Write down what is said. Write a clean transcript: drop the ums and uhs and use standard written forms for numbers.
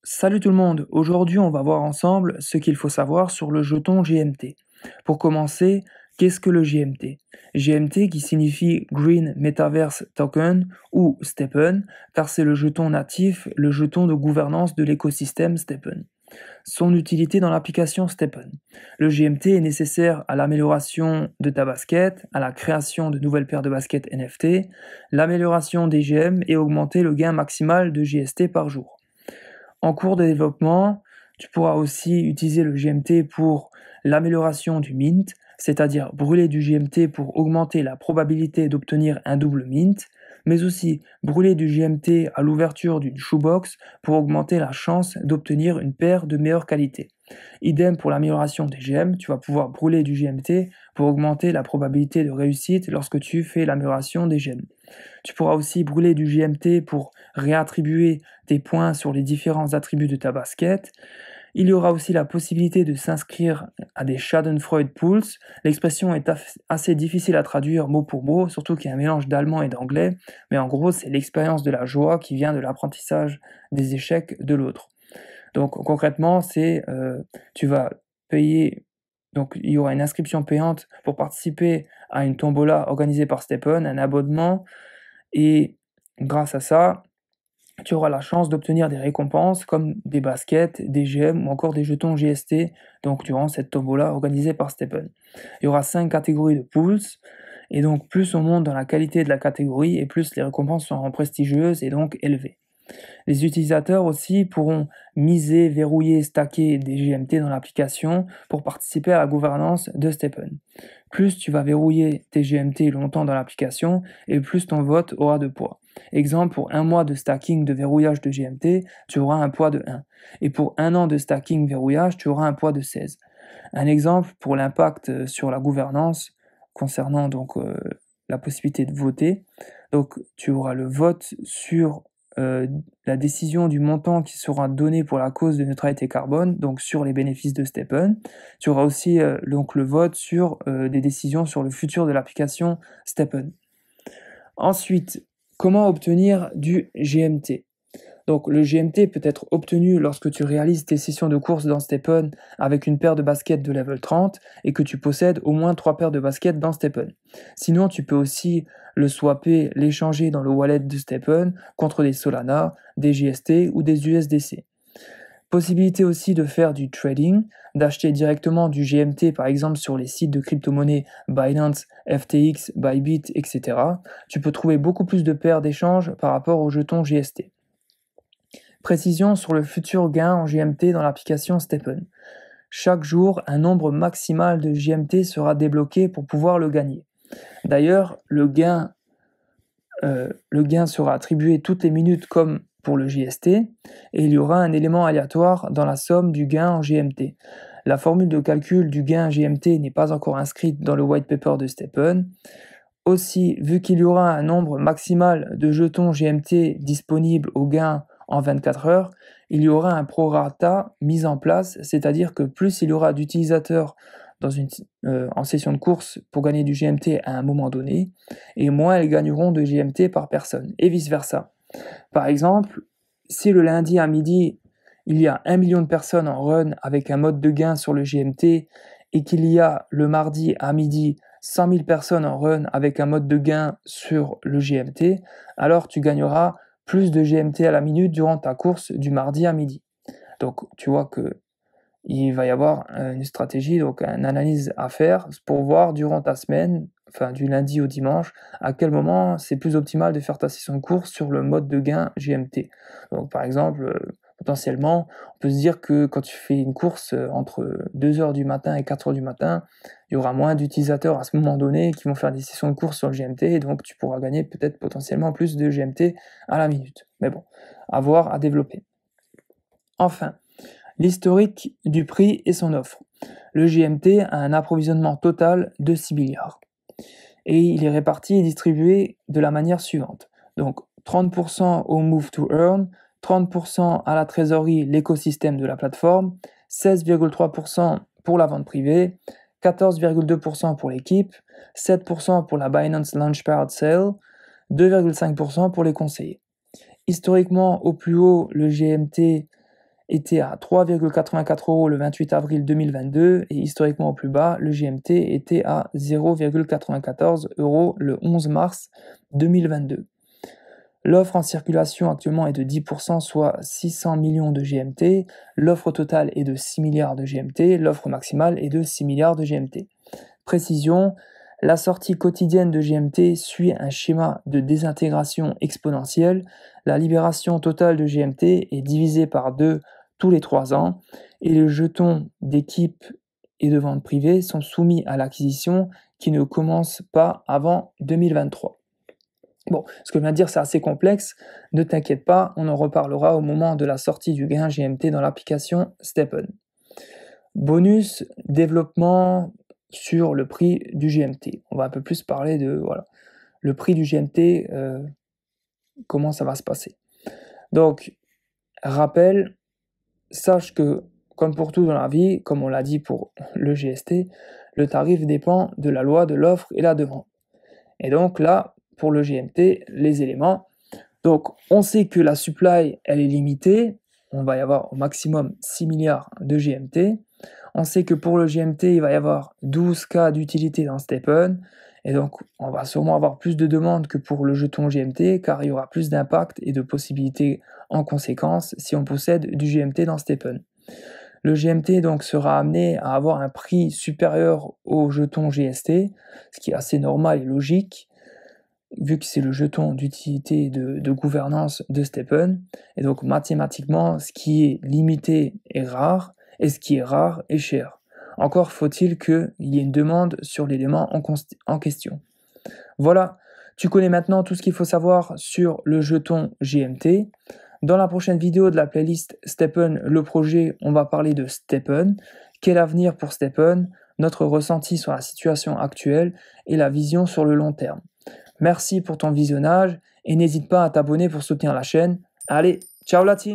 Salut tout le monde, aujourd'hui on va voir ensemble ce qu'il faut savoir sur le jeton GMT. Pour commencer, qu'est-ce que le GMT? GMT qui signifie Green Metaverse Token ou STEPN, car c'est le jeton natif, le jeton de gouvernance de l'écosystème STEPN. Son utilité dans l'application STEPN. Le GMT est nécessaire à l'amélioration de ta basket, à la création de nouvelles paires de baskets NFT, l'amélioration des GM et augmenter le gain maximal de GST par jour. En cours de développement, tu pourras aussi utiliser le GMT pour l'amélioration du mint, c'est-à-dire brûler du GMT pour augmenter la probabilité d'obtenir un double mint, mais aussi brûler du GMT à l'ouverture d'une shoebox pour augmenter la chance d'obtenir une paire de meilleure qualité. Idem pour l'amélioration des gemmes, tu vas pouvoir brûler du GMT pour augmenter la probabilité de réussite lorsque tu fais l'amélioration des gemmes. Tu pourras aussi brûler du GMT pour réattribuer tes points sur les différents attributs de ta basket. Il y aura aussi la possibilité de s'inscrire à des Schadenfreude Pools. L'expression est assez difficile à traduire mot pour mot, surtout qu'il y a un mélange d'allemand et d'anglais, mais en gros c'est l'expérience de la joie qui vient de l'apprentissage des échecs de l'autre. Donc concrètement, tu vas payer, donc il y aura une inscription payante pour participer à une tombola organisée par STEPN, un abonnement, et grâce à ça, tu auras la chance d'obtenir des récompenses comme des baskets, des gemmes ou encore des jetons GST, donc durant cette tombola organisée par STEPN. Il y aura 5 catégories de pools, et donc plus on monte dans la qualité de la catégorie et plus les récompenses seront prestigieuses et donc élevées. Les utilisateurs aussi pourront miser, verrouiller, stacker des GMT dans l'application pour participer à la gouvernance de STEPN. Plus tu vas verrouiller tes GMT longtemps dans l'application et plus ton vote aura de poids. Exemple, pour un mois de stacking de verrouillage de GMT, tu auras un poids de 1. Et pour un an de stacking verrouillage, tu auras un poids de 16. Un exemple pour l'impact sur la gouvernance concernant la possibilité de voter. Donc tu auras le vote sur la décision du montant qui sera donné pour la cause de neutralité carbone, donc sur les bénéfices de STEPN. Tu auras aussi donc le vote sur des décisions sur le futur de l'application STEPN. Ensuite, comment obtenir du GMT? Donc le GMT peut être obtenu lorsque tu réalises tes sessions de course dans STEPN avec une paire de baskets de level 30 et que tu possèdes au moins 3 paires de baskets dans STEPN. Sinon, tu peux aussi le swapper, l'échanger dans le wallet de STEPN contre des Solana, des GST ou des USDC. Possibilité aussi de faire du trading, d'acheter directement du GMT par exemple sur les sites de crypto-monnaies Binance, FTX, Bybit, etc. Tu peux trouver beaucoup plus de paires d'échanges par rapport aux jetons GST. Précision sur le futur gain en GMT dans l'application STEPN. Chaque jour, un nombre maximal de GMT sera débloqué pour pouvoir le gagner. D'ailleurs, le gain sera attribué toutes les minutes comme pour le GST, et il y aura un élément aléatoire dans la somme du gain en GMT. La formule de calcul du gain GMT n'est pas encore inscrite dans le white paper de STEPN. Aussi, vu qu'il y aura un nombre maximal de jetons GMT disponibles au gain en 24 heures, il y aura un prorata mis en place, c'est-à-dire que plus il y aura d'utilisateurs en session de course pour gagner du GMT à un moment donné, et moins ils gagneront de GMT par personne, et vice-versa. Par exemple, si le lundi à midi, il y a 1 million de personnes en run avec un mode de gain sur le GMT, et qu'il y a le mardi à midi 100 000 personnes en run avec un mode de gain sur le GMT, alors tu gagneras plus de GMT à la minute durant ta course du mardi à midi. Donc tu vois que il va y avoir une stratégie, donc une analyse à faire pour voir durant ta semaine, enfin du lundi au dimanche, à quel moment c'est plus optimal de faire ta session de course sur le mode de gain GMT. Donc par exemple, potentiellement, on peut se dire que quand tu fais une course entre 2h du matin et 4h du matin, il y aura moins d'utilisateurs à ce moment donné qui vont faire des sessions de course sur le GMT, et donc tu pourras gagner peut-être potentiellement plus de GMT à la minute. Mais bon, à voir, à développer. Enfin, l'historique du prix et son offre. Le GMT a un approvisionnement total de 6 milliards. Et il est réparti et distribué de la manière suivante. Donc 30% au Move to Earn, 30% à la trésorerie, l'écosystème de la plateforme, 16,3% pour la vente privée, 14,2% pour l'équipe, 7% pour la Binance Launchpad Sale, 2,5% pour les conseillers. Historiquement, au plus haut, le GMT était à 3,84 € le 28 avril 2022 et historiquement au plus bas, le GMT était à 0,94 € le 11 mars 2022. L'offre en circulation actuellement est de 10%, soit 600 millions de GMT. L'offre totale est de 6 milliards de GMT. L'offre maximale est de 6 milliards de GMT. Précision, la sortie quotidienne de GMT suit un schéma de désintégration exponentielle. La libération totale de GMT est divisée par 2 tous les 3 ans et les jetons d'équipe et de vente privée sont soumis à l'acquisition qui ne commence pas avant 2023. Bon, ce que je viens de dire, c'est assez complexe. Ne t'inquiète pas, on en reparlera au moment de la sortie du gain GMT dans l'application STEPN. Bonus, développement sur le prix du GMT. On va un peu plus parler de le prix du GMT, comment ça va se passer. Donc, rappel, sache que, comme pour tout dans la vie, comme on l'a dit pour le GST, le tarif dépend de la loi de l'offre et la demande. Et donc là, pour le GMT, les éléments. Donc, on sait que la supply, elle est limitée. On va y avoir au maximum 6 milliards de GMT. On sait que pour le GMT, il va y avoir 12 cas d'utilité dans STEPN. Et donc, on va sûrement avoir plus de demandes que pour le jeton GMT, car il y aura plus d'impact et de possibilités en conséquence si on possède du GMT dans STEPN. Le GMT donc sera amené à avoir un prix supérieur au jeton GST, ce qui est assez normal et logique, vu que c'est le jeton d'utilité de gouvernance de STEPN. Et donc mathématiquement, ce qui est limité est rare, et ce qui est rare est cher. Encore faut-il qu'il y ait une demande sur l'élément en question. Voilà, tu connais maintenant tout ce qu'il faut savoir sur le jeton GMT. Dans la prochaine vidéo de la playlist STEPN, le projet, on va parler de STEPN, quel avenir pour STEPN, notre ressenti sur la situation actuelle et la vision sur le long terme. Merci pour ton visionnage et n'hésite pas à t'abonner pour soutenir la chaîne. Allez, ciao la team!